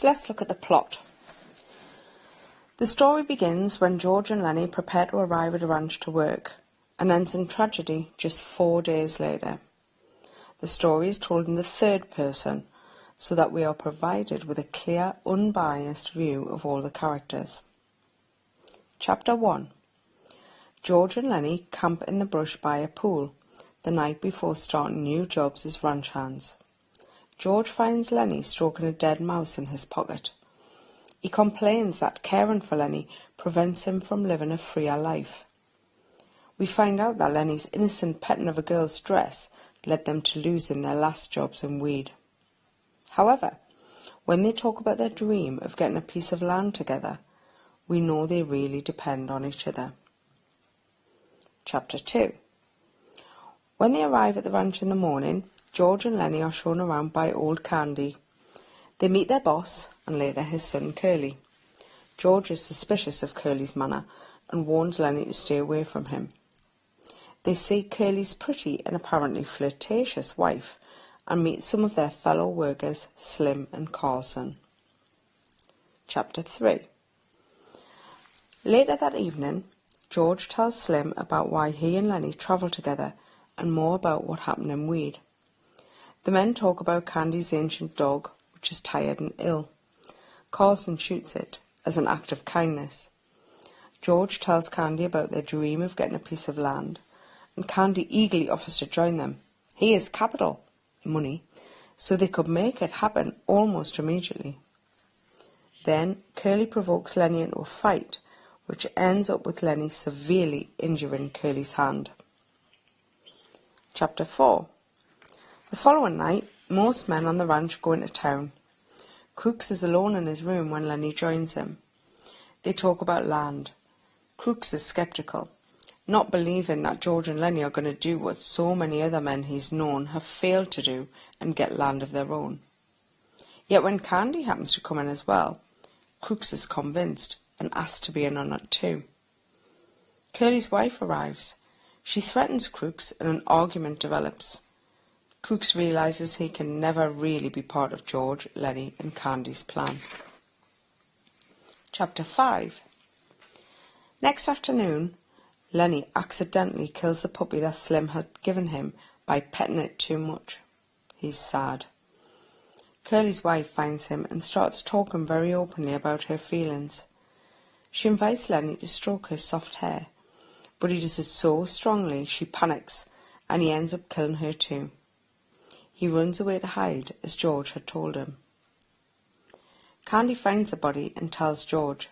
So let's look at the plot. The story begins when George and Lenny prepare to arrive at a ranch to work, and ends in tragedy just 4 days later. The story is told in the third person, so that we are provided with a clear, unbiased view of all the characters. Chapter 1. George and Lenny camp in the brush by a pool, the night before starting new jobs as ranch hands. George finds Lenny stroking a dead mouse in his pocket. He complains that caring for Lenny prevents him from living a freer life. We find out that Lenny's innocent petting of a girl's dress led them to losing their last jobs in weed. However, when they talk about their dream of getting a piece of land together, we know they really depend on each other. Chapter 2. When they arrive at the ranch in the morning, George and Lenny are shown around by old Candy. They meet their boss, and later his son Curly. George is suspicious of Curly's manner and warns Lenny to stay away from him. They see Curly's pretty and apparently flirtatious wife and meet some of their fellow workers, Slim and Carlson. Chapter 3. Later that evening, George tells Slim about why he and Lenny travelled together and more about what happened in Weed. The men talk about Candy's ancient dog, which is tired and ill. Carlson shoots it as an act of kindness. George tells Candy about their dream of getting a piece of land, and Candy eagerly offers to join them. He has capital, money, so they could make it happen almost immediately. Then Curly provokes Lenny into a fight, which ends up with Lenny severely injuring Curly's hand. Chapter 4. The following night, most men on the ranch go into town. Crooks is alone in his room when Lenny joins him. They talk about land. Crooks is sceptical, not believing that George and Lenny are going to do what so many other men he's known have failed to do and get land of their own. Yet when Candy happens to come in as well, Crooks is convinced and asks to be in on it too. Curly's wife arrives. She threatens Crooks and an argument develops. Crooks realises he can never really be part of George, Lenny and Candy's plan. Chapter 5. Next afternoon, Lenny accidentally kills the puppy that Slim had given him by petting it too much. He's sad. Curly's wife finds him and starts talking very openly about her feelings. She invites Lenny to stroke her soft hair, but he does it so strongly she panics and he ends up killing her too. He runs away to hide, as George had told him. Candy finds the body and tells George.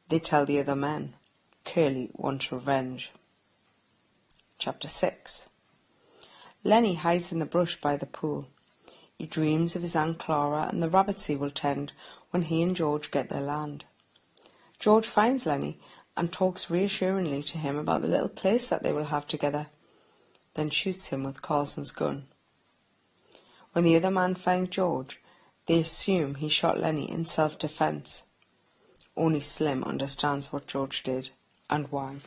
They tell the other men. Curly wants revenge. Chapter 6. Lenny hides in the brush by the pool. He dreams of his Aunt Clara and the rabbits he will tend when he and George get their land. George finds Lenny and talks reassuringly to him about the little place that they will have together, then shoots him with Carlson's gun. When the other man finds George, they assume he shot Lenny in self-defence. Only Slim understands what George did and why.